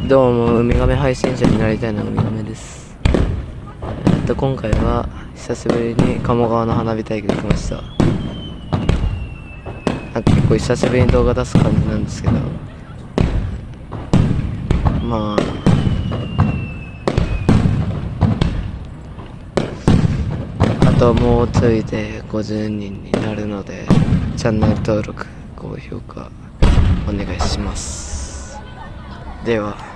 どうも、ウミガメ配信者になりたいのはウミガメです。今回は久しぶりに鴨川の花火大会に来ました。結構久しぶりに動画出す感じなんですけど、まああともうちょいで50人になるので、チャンネル登録、高評価お願いします。では。